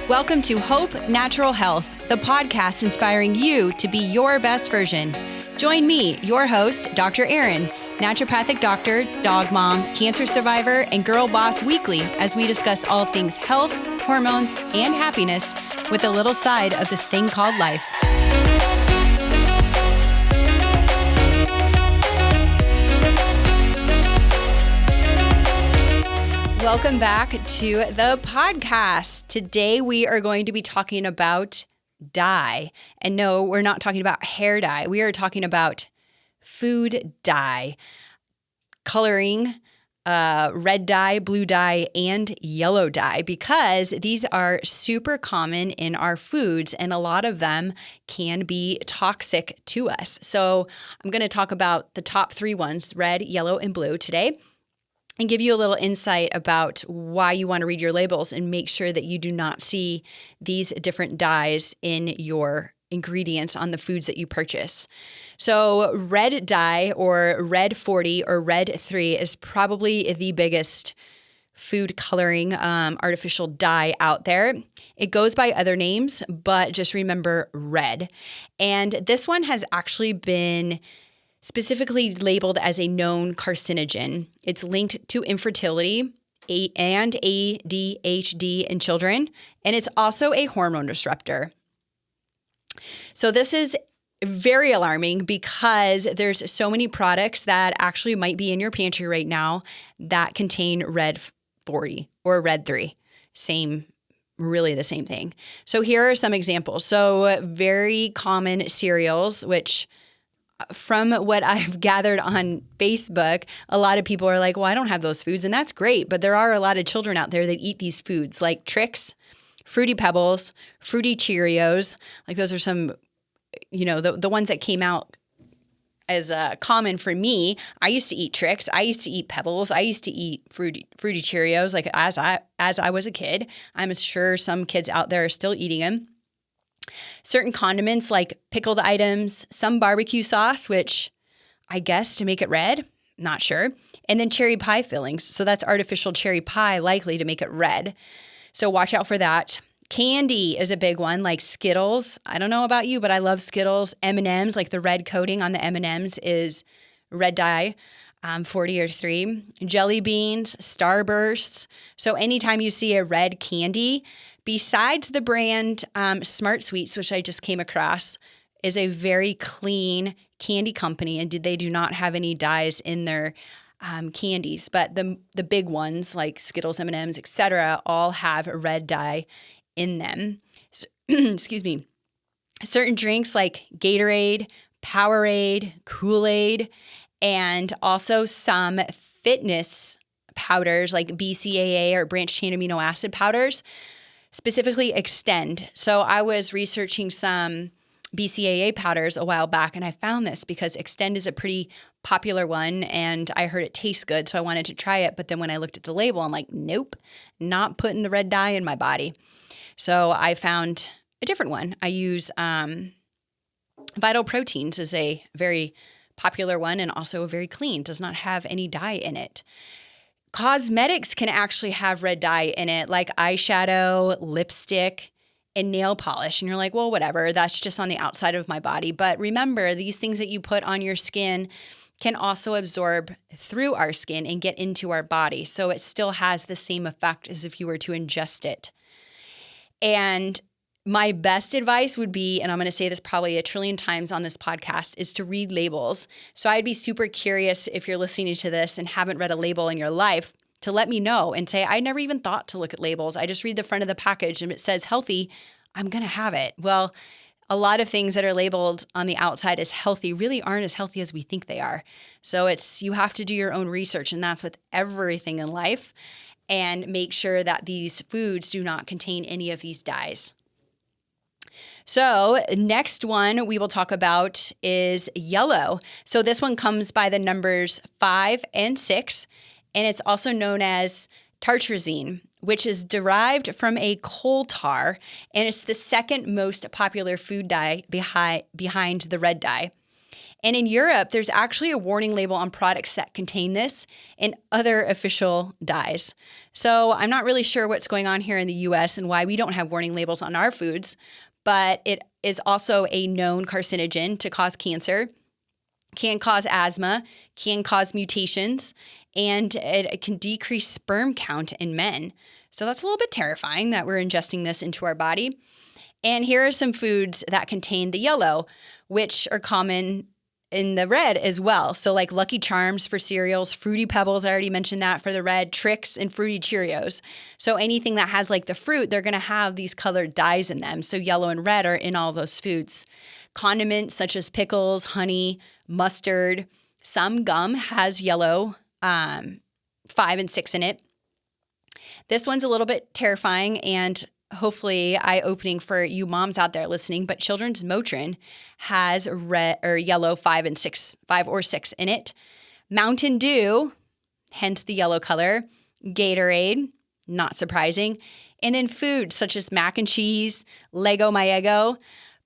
Welcome to Hope Natural Health, the podcast inspiring you to be your best version. Join me, your host, Dr. Erin, naturopathic doctor, dog mom, cancer survivor, and girl boss weekly as we discuss all things health, hormones, and happiness with a little side of this thing called life. Welcome back to the podcast. Today we are going to be talking about dye. And no, we're not talking about hair dye. We are talking about food dye, coloring, red dye, blue dye, and yellow dye, because these are super common in our foods and a lot of them can be toxic to us. So I'm going to talk about the top three ones, red, yellow, and blue today, and give you a little insight about why you want to read your labels and make sure that you do not see these different dyes in your ingredients on the foods that you purchase. So red dye or red 40 or red 3 is probably the biggest food coloring artificial dye out there. It goes by other names, but just remember red. And this one has actually been specifically labeled as a known carcinogen. It's linked to infertility and ADHD in children, and it's also a hormone disruptor. So this is very alarming because there's so many products that actually might be in your pantry right now that contain red 40 or red 3. Really the same thing. So here are some examples. So very common cereals, which from what I've gathered on Facebook, a lot of people are like, well, I don't have those foods, and that's great. But there are a lot of children out there that eat these foods like Trix, Fruity Pebbles, Fruity Cheerios. Like those are some, the ones that came out as common for me. I used to eat Trix. I used to eat Pebbles. I used to eat Fruity Cheerios like as I was a kid. I'm sure some kids out there are still eating them. Certain condiments like pickled items, some barbecue sauce, which I guess to make it red, not sure. And then cherry pie fillings. So that's artificial cherry pie likely to make it red. So watch out for that. Candy is a big one, like Skittles. I don't know about you, but I love Skittles. M&Ms, like the red coating on the M&Ms is red dye, 40 or 3. Jelly beans, Starbursts. So anytime you see a red candy, besides the brand Smart Sweets, which I just came across, is a very clean candy company, and they do not have any dyes in their candies. But the big ones like Skittles, M&Ms, etc., all have red dye in them. So, excuse me. Certain drinks like Gatorade, Powerade, Kool-Aid, and also some fitness powders like BCAA or branched chain amino acid powders, specifically Extend. So I was researching some BCAA powders a while back, and I found this because Extend is a pretty popular one, and I heard it tastes good, so I wanted to try it. But then when I looked at the label, I'm like, nope, not putting the red dye in my body. So I found a different one. I use Vital Proteins is a very popular one and also very clean, does not have any dye in it. Cosmetics can actually have red dye in it, like eyeshadow, lipstick, and nail polish. And you're like, well, whatever, that's just on the outside of my body. But remember, these things that you put on your skin can also absorb through our skin and get into our body. So it still has the same effect as if you were to ingest it. And my best advice would be, and I'm going to say this probably a trillion times on this podcast, is to read labels. So I'd be super curious if you're listening to this and haven't read a label in your life to let me know and say, I never even thought to look at labels. I just read the front of the package and it says healthy, I'm going to have it. Well, a lot of things that are labeled on the outside as healthy really aren't as healthy as we think they are. So you have to do your own research, and that's with everything in life, and make sure that these foods do not contain any of these dyes. So next one we will talk about is yellow. So this one comes by the numbers 5 and 6, and it's also known as Tartrazine, which is derived from a coal tar, and it's the second most popular food dye behind the red dye. And in Europe, there's actually a warning label on products that contain this and other official dyes. So I'm not really sure what's going on here in the US and why we don't have warning labels on our foods, but it is also a known carcinogen to cause cancer, can cause asthma, can cause mutations, and it can decrease sperm count in men. So that's a little bit terrifying that we're ingesting this into our body. And here are some foods that contain the yellow, which are common in the red as well. So like Lucky Charms for cereals, Fruity Pebbles, I already mentioned that for the red, Trix and Fruity Cheerios. So anything that has like the fruit, they're going to have these colored dyes in them. So yellow and red are in all those foods. Condiments such as pickles, honey, mustard. Some gum has yellow 5 and 6 in it. This one's a little bit terrifying and hopefully eye-opening for you moms out there listening, but children's Motrin has red or yellow 5 or 6 in it. Mountain Dew, hence the yellow color. Gatorade, not surprising. And then foods such as mac and cheese, Lego My Eggo,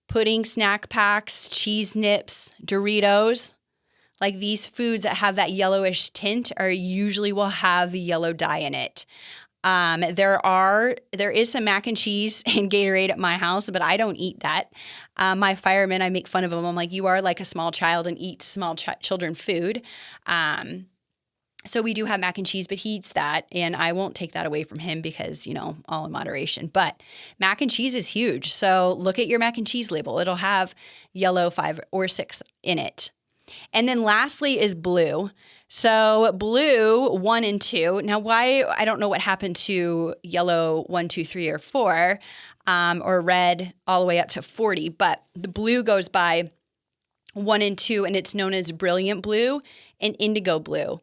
pudding snack packs, cheese nips, Doritos. Like these foods that have that yellowish tint are usually will have the yellow dye in it. There is some mac and cheese and Gatorade at my house, but I don't eat that. My firemen, I make fun of him. I'm like, you are like a small child and eat small children food. So we do have mac and cheese, but he eats that, and I won't take that away from him because, all in moderation. But mac and cheese is huge. So look at your mac and cheese label. It'll have yellow 5 or 6 in it. And then lastly is blue. So blue 1 and 2. Now why, I don't know what happened to yellow 1, 2, 3, or 4, or red all the way up to 40, but the blue goes by 1 and 2, and it's known as brilliant blue and indigo blue.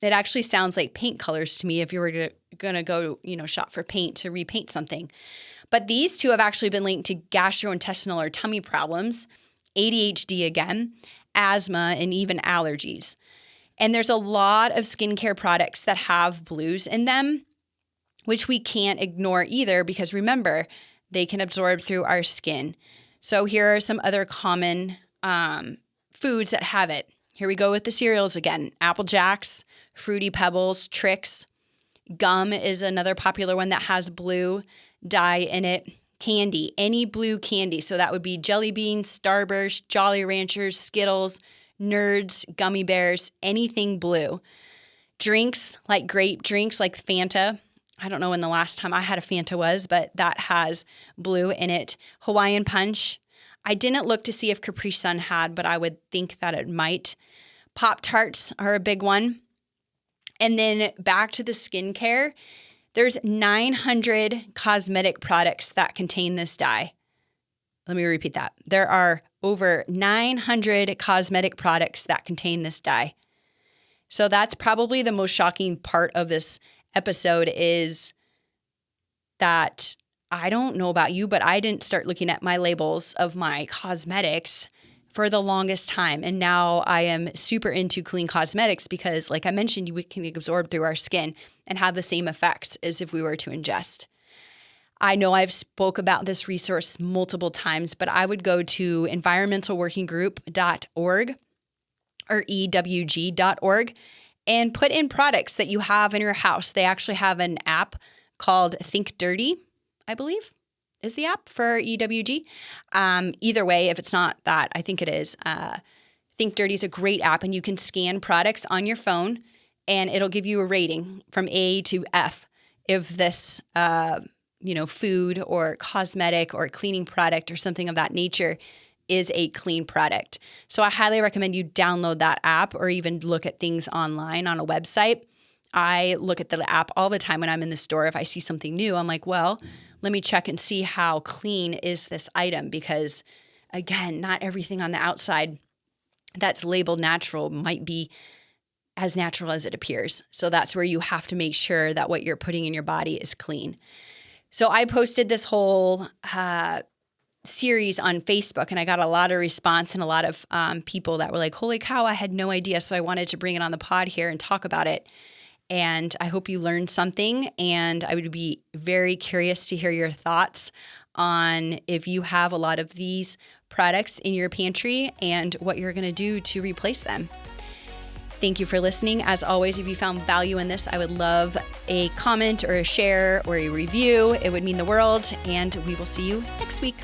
It actually sounds like paint colors to me if you were going to go, shop for paint to repaint something. But these two have actually been linked to gastrointestinal or tummy problems, ADHD again, asthma, and even allergies. And there's a lot of skincare products that have blues in them, which we can't ignore either because remember, they can absorb through our skin. So here are some other common foods that have it. Here we go with the cereals again. Apple Jacks, Fruity Pebbles, Trix. Gum is another popular one that has blue dye in it. Candy, any blue candy. So that would be Jelly Beans, Starbursts, Jolly Ranchers, Skittles, Nerds, Gummy Bears, anything blue. Drinks, like grape drinks, like Fanta. I don't know when the last time I had a Fanta was, but that has blue in it. Hawaiian Punch. I didn't look to see if Capri Sun had, but I would think that it might. Pop-Tarts are a big one. And then back to the skincare, there's 900 cosmetic products that contain this dye. Let me repeat that. There are over 900 cosmetic products that contain this dye. So that's probably the most shocking part of this episode is that I don't know about you, but I didn't start looking at my labels of my cosmetics for the longest time. And now I am super into clean cosmetics because, like I mentioned, we can absorb through our skin and have the same effects as if we were to ingest. I know I've spoke about this resource multiple times, but I would go to environmentalworkinggroup.org or ewg.org and put in products that you have in your house. They actually have an app called Think Dirty, I believe, is the app for EWG. Either way, if it's not that, I think it is. Think Dirty is a great app, and you can scan products on your phone, and it'll give you a rating from A to F if this food or cosmetic or cleaning product or something of that nature is a clean product. So I highly recommend you download that app or even look at things online on a website. I look at the app all the time when I'm in the store. If I see something new, I'm like, well, let me check and see how clean is this item because, again, not everything on the outside that's labeled natural might be as natural as it appears. So that's where you have to make sure that what you're putting in your body is clean. So I posted this whole series on Facebook, and I got a lot of response and a lot of people that were like, holy cow, I had no idea. So I wanted to bring it on the pod here and talk about it. And I hope you learned something. And I would be very curious to hear your thoughts on if you have a lot of these products in your pantry and what you're going to do to replace them. Thank you for listening. As always, if you found value in this, I would love a comment or a share or a review. It would mean the world. And we will see you next week.